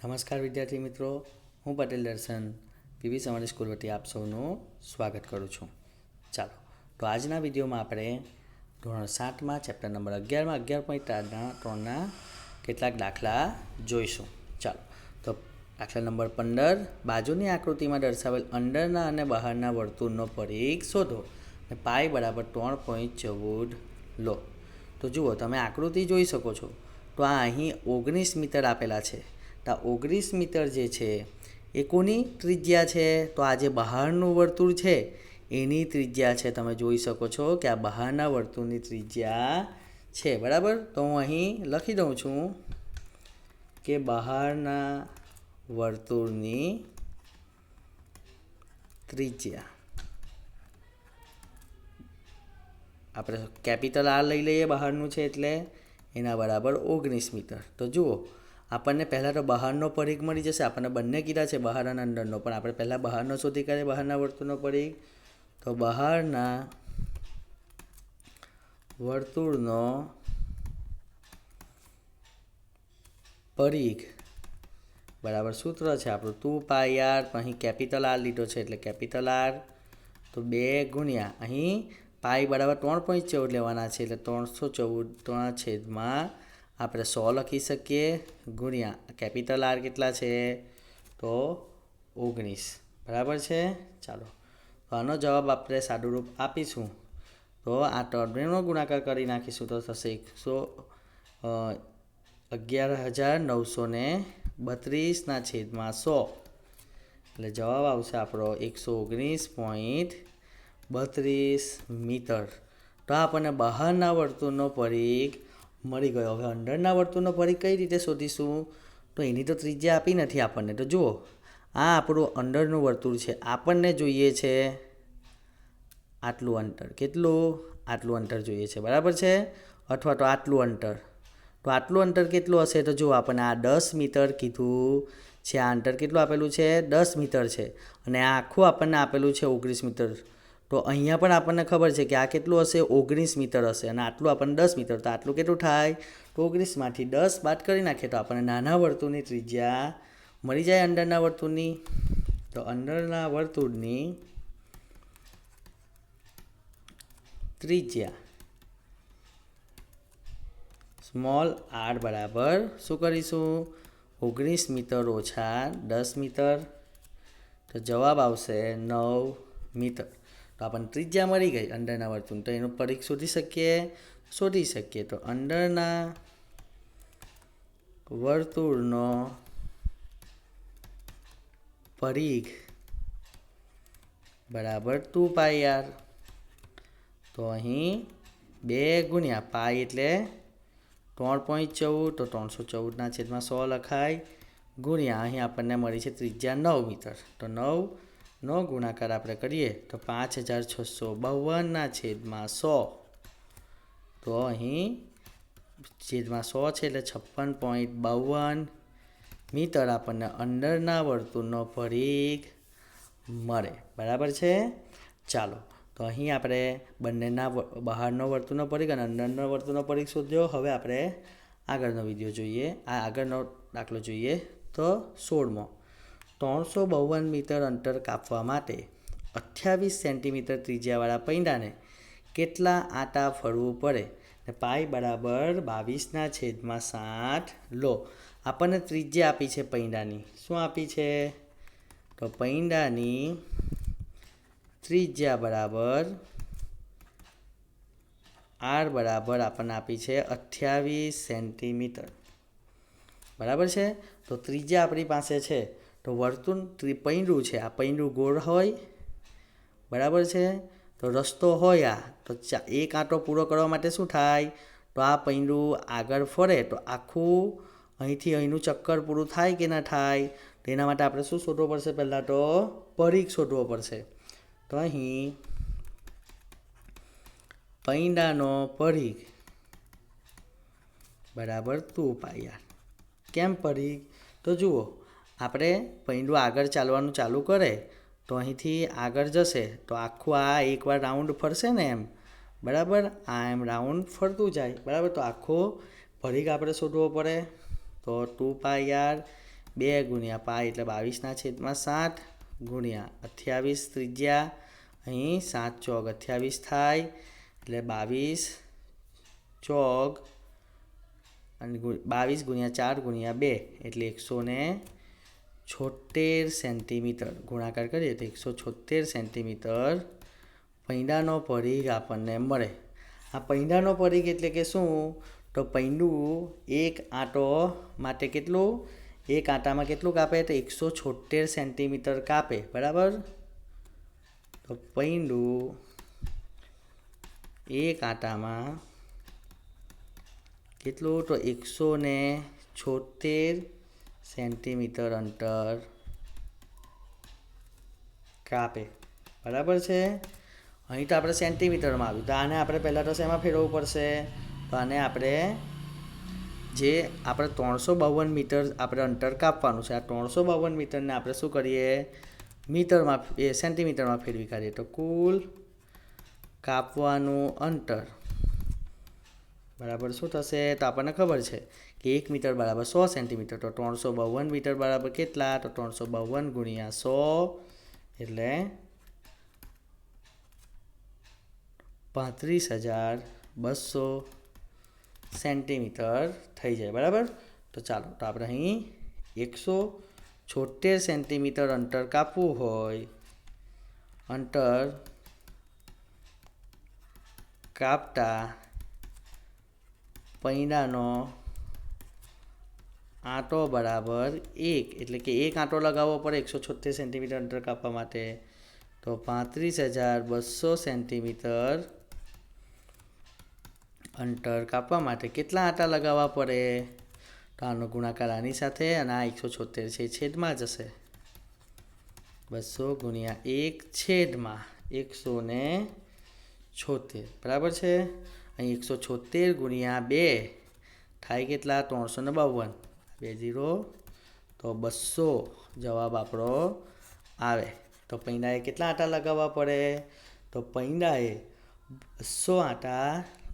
નમસ્કાર વિદ્યાર્થી મિત્રો, હું પટેલ દર્શન પીવી સવાણી સ્કૂલ વતી આપ સૌનું સ્વાગત કરું છું. ચાલો તો આજના વિડીયોમાં આપણે ધોરણ 7માં ચેપ્ટર નંબર 11માં 11.3ના કેટલાક દાખલા જોઈશું. ચાલો તો દાખલા નંબર 15, બાજુની આકૃતિમાં દર્શાવેલ અંદરના અને બહારના વર્તુળનો પરિઘ શોધો અને પાઈ બરાબર 3.14 લો. તો જુઓ, તમે આકૃતિ જોઈ શકો છો. તો આ અહીં 19 મીટર આપેલા છે. તો 19 મીટર જે છે એ કોની ત્રિજ્યા છે? તો આ જે બહારનું વર્તુળ છે એની ત્રિજ્યા છે. તમે જોઈ શકો છો કે આ બહારના વર્તુળની ત્રિજ્યા છે. બરાબર, તો હું અહીં લખી દઉં છું કે બહારના વર્તુળની ત્રિજ્યા આપણે કેપિટલ R લઈ લઈએ, બહારનું છે એટલે એના બરાબર 19 મીટર. તો જુઓ, આપણને પહેલાં તો બહારનો પરિઘ મળી જશે. આપણને બંને કીધા છે, બહાર અને અંદરનો, પણ આપણે પહેલાં બહારનો શોધી કાઢીએ, બહારના વર્તુળનો પરિઘ. તો બહારના વર્તુળનો પરિઘ બરાબર સૂત્ર છે આપણું 2πr. અહીં કેપિટલ R લીધો છે એટલે કેપિટલ R. તો 2 ગુણ્યા અહીં પાઈ બરાબર 3.14 લેવાના છે એટલે 314 આપણે 100 લખી શકીએ, ગુણ્યા કેપિટલ R કેટલા છે? તો 19. બરાબર છે. ચાલો, તો આનો જવાબ આપણે સાદુરૂપ આપીશું. તો આ ટર્મનો ગુણાકાર કરી નાખીશું તો થશે 11,932/100. એટલે જવાબ આવશે આપણો 119.32 મીટર. તો આપણને બહારના વર્તુળનો પરિઘ મળી ગયો. હવે અંદરના વર્તુળનો પરિઘ કઈ રીતે શોધીશું? તો એની તો ત્રિજ્યા આપી નથી આપણને. તો જુઓ, આ આપણું અંદરનું વર્તુળ છે. આપણને જોઈએ છે આટલું અંતર. કેટલું? આટલું અંતર જોઈએ છે. બરાબર છે. અથવા તો આટલું અંતર. તો આટલું અંતર કેટલું હશે? તો જુઓ, આપણને આ 10 મીટર કીધું છે. આ અંતર કેટલું આપેલું છે? 10 મીટર છે. અને આ આખું આપણને આપેલું છે 19 મીટર. તો અહીંયા પણ આપણને ખબર છે કે આ કેટલું હશે? 19 મીટર હશે. અને આટલું આપણને 10 મીટર. તો આટલું કેટલું થાય? તો 19માંથી 10 બાદ કરી નાખીએ તો આપણને નાના વર્તુળની ત્રિજ્યા મળી જાય. અંદરના વર્તુળની, તો અંદરના વર્તુળની ત્રિજ્યા સ્મોલ r બરાબર શું કરીશું? 19 મીટર ઓછા 10 મીટર. તો જવાબ આવશે 9 મીટર. તો આપણને ત્રિજ્યા મળી ગઈ અંદરના વર્તુળ. તો એનું પરિઘ શોધી શકીએ. તો અંદરના વર્તુળનો પરિઘ બરાબર 2πr. તો અહીં 2 ગુણ્યા પાઈ એટલે 3.14. તો 314/100 લખાય, ગુણ્યા અહીં આપણને મળી છે ત્રિજ્યા 9 મીટર. તો 9નો ગુણાકાર આપણે કરીએ તો 5652/100. તો અહીં છેદમાં 100 છે એટલે 56.52 મીટર આપણને અંદરના વર્તુળનો પરિઘ મળે. બરાબર છે. ચાલો, તો અહીં આપણે બંનેના બહારનો વર્તુળનો પરિઘ અને અંદરનો વર્તુળનો પરિઘ શોધ્યો. હવે આપણે આગળનો દાખલો જોઈએ. તો 16મો, 352 મીટર અંતર કાપવા માટે 28 સેન્ટીમીટર ત્રિજ્યાવાળા પૈંડાને કેટલા આંટા ફરવું પડે? ને પાઈ બરાબર 22/7 લો. આપણને ત્રિજ્યા આપી છે પૈંડાની. શું આપી છે? તો પૈંડાની ત્રિજ્યા બરાબર R બરાબર આપણને આપી છે 28 સેન્ટીમીટર. બરાબર છે. તો ત્રિજ્યા આપણી પાસે છે. તો વર્તુળ પૈંડું છે. આ પૈંડું ગોળ હોય. બરાબર છે. તો રસ્તો હોય આ. તો એક આંટો પૂરો કરવા માટે શું થાય? તો આ પૈંડું આગળ ફરે તો આખું અહીંથી અહીંનું ચક્કર પૂરું થાય કે ના થાય? તો એના માટે આપણે શું શોધવું પડશે? પહેલાં તો પરિઘ શોધવો પડશે. તો અહીં પૈંડાનો પરિઘ બરાબર 2πr. કેમ પરિઘ? તો જુઓ, આપણે પૈંડું આગળ ચાલવાનું ચાલુ કરે તો અહીંથી આગળ જશે તો આખું આ એકવાર રાઉન્ડ ફરશે ને એમ. બરાબર, આ એમ રાઉન્ડ ફરતું જાય. બરાબર, તો આખો પરિઘ આપણે શોધવો પડે. તો 2πr 2 ગુણ્યા પાઈ એટલે 22/7 ગુણ્યા 28 ત્રિજ્યા, અહીં 7 ચોક 28 થાય એટલે 22 ચોક અને 22 ગુણ્યા 4 ગુણ્યા 2 એટલે 176 સેન્ટીમીટર ગુણાકાર કરીએ તો 176 સેન્ટીમીટર પૈંડાનો પરિઘ આપણને મળે. આ પૈંડાનો પરિઘ એટલે કે શું? તો પૈંડું એક આંટો માટે કેટલું, એક આંટામાં કેટલું કાપે? તો 176 સેન્ટીમીટર કાપે. બરાબર. તો પૈંડું એક આંટામાં કેટલું? તો 176 સેન્ટીમીટર અંતર કાપે. બરાબર છે. અહીં તો આપણે સેન્ટીમીટરમાં આવ્યું, તો આને આપણે પહેલાં તો શેમાં ફેરવવું પડશે? તો આને આપણે જે આપણે 352 મીટર આપણે અંતર કાપવાનું છે, આ 352 મીટરને આપણે શું કરીએ? મીટરમાં સેન્ટીમીટરમાં ફેરવી કાઢીએ તો કુલ કાપવાનું અંતર બરાબર શું થશે? તો આપણને ખબર છે કે 1 મીટર બરાબર 100 સેન્ટીમીટર. તો 352 મીટર બરાબર કેટલા? તો 352 ગુણ્યા 100 એટલે 35,200 સેન્ટીમીટર થઈ જાય. બરાબર. તો ચાલો, તો આપણે અહીં 176 સેન્ટીમીટર અંતર કાપવું હોય, અંતર કાપતા પૈંડાનો આંટો બરાબર 1 એટલે કે એક આંટો લગાવવો પડે 176 સેન્ટીમીટર અંતર કાપવા માટે. તો 35,200 સેન્ટીમીટર અંતર કાપવા માટે કેટલા આંટા લગાવવા પડે? તો આનો ગુણાકાર આની સાથે અને આ 176 છે છેદમાં જશે. 200 ગુણ્યા 1 છેદમાં 176. બરાબર છે. અહીં 176 ગુણ્યા 2 થાય કેટલા? 352. 2 0 તો 200 જવાબ આપણો આવે. તો પૈંડાએ કેટલા આંટા લગાવવા પડે? તો પૈંડાએ 200 આંટા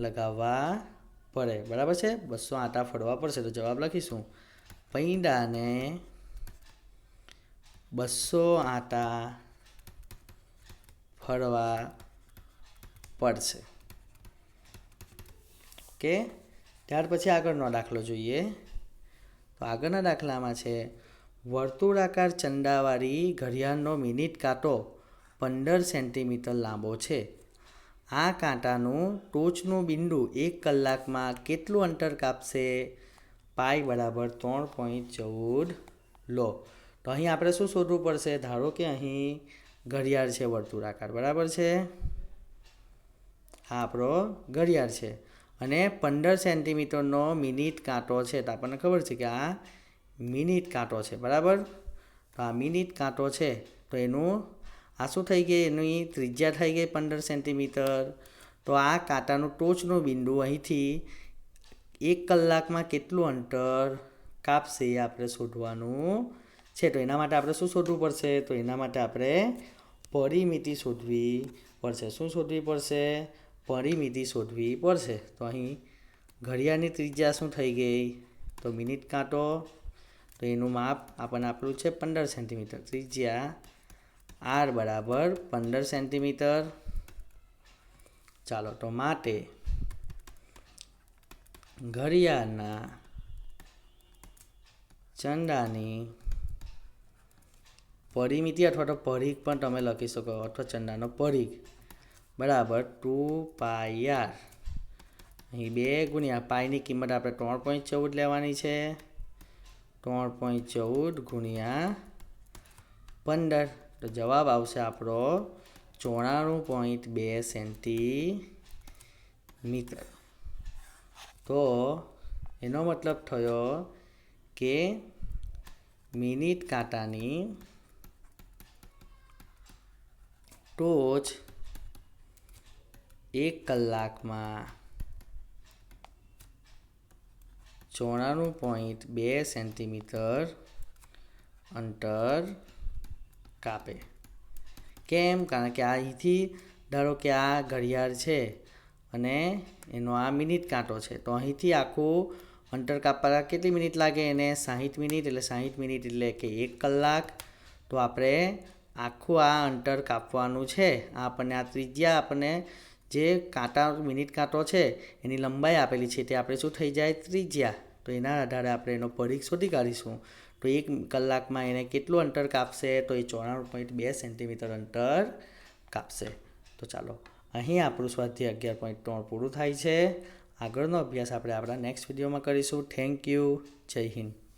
લગાવવા પડે. બરાબર છે. 200 આંટા ફરવા પડશે. તો જવાબ લખીશું, પૈંડાને 200 આંટા ફરવા પડશે. ઓકે. ત્યાર પછી આગળનો દાખલો જોઈએ. તો આગળના દાખલામાં છે, વર્તુળાકાર ચંદાવાળી ઘડિયાળનો મિનિટ કાંટો 15 સેન્ટીમીટર લાંબો છે. આ કાંટાનું ટોચનું બિંદુ 1 કલાકમાં કેટલું અંતર કાપશે? પાઈ બરાબર 3.14 લો. તો અહીં આપણે શું શોધવું પડશે? ધારો કે અહીં ઘડિયાળ છે વર્તુળાકાર. બરાબર છે. આ આપણો ઘડિયાળ છે અને 15 સેન્ટીમીટરનો મિનિટ કાંટો છે. તો આપણને ખબર છે કે આ મિનિટ કાંટો છે. બરાબર. તો આ મિનિટ કાંટો છે તો એનું આ શું થઈ ગઈ? એની ત્રિજ્યા થઈ ગઈ 15 સેન્ટીમીટર. તો આ કાંટાનું ટોચનું બિંદુ અહીંથી 1 કલાકમાં કેટલું અંતર કાપશે એ આપણે શોધવાનું છે. તો એના માટે આપણે શું શોધવું પડશે? તો એના માટે આપણે પરિમિતિ શોધવી પડશે. શું શોધવી પડશે? પરિમિતિ શોધવી પડશે. તો અહીં ઘડિયાળની ત્રિજ્યા શું થઈ ગઈ? તો મિનિટ કાંટો, તો એનું માપ આપણને આપેલું છે 15 સેન્ટીમીટર. ત્રિજ્યા આર બરાબર 15 સેન્ટીમીટર. ચાલો, તો માટે ઘડિયાળના ચંદાની પરિમિતિ અથવા તો પરિઘ પણ તમે લખી શકો, અથવા ચંદાનો પરિઘ બરાબર 2πr. અહીં 2 ગુણ્યા પાઈની કિંમત આપણે 3.14 લેવાની છે. 3.14 ગુણ્યા 15. તો જવાબ આવશે આપણો 94.2 સેન્ટીમીટર. તો એનો મતલબ થયો કે મિનિટ કાંટાની ટોચ 1 કલાકમાં 94.2 સેન્ટીમીટર અંતર કાપે. કેમ? કારણ કે અહીંથી ધારો કે આ ઘડિયાળ છે અને એનો આ મિનિટ કાંટો છે. તો અહીંથી આખું અંતર કાપવા કેટલી મિનિટ લાગે એને 60 મિનિટ, એટલે 60 મિનિટ એટલે કે 1 કલાક. તો આપણે આખું આ અંતર કાપવાનું છે. આ આપણને આ ત્રિજ્યા આપણને જે કાંટા મિનિટ કાંટો છે એની લંબાઈ આપેલી છે તે આપણે શું થઈ જાય ત્રિજ્યા. તો એના આધારે આપણે એનો પરિઘ શોધી કાઢીશું. તો 1 કલાકમાં એને કેટલું અંતર કાપશે? તો એ 94.2 સેન્ટીમીટર અંતર કાપશે. તો ચાલો અહીં આપણું સ્વાધ્યાય 11.3 પૂરું થાય છે. આગળનો અભ્યાસ આપણે આપણા નેક્સ્ટ વિડીયોમાં કરીશું. Thank you. જય હિન્દ.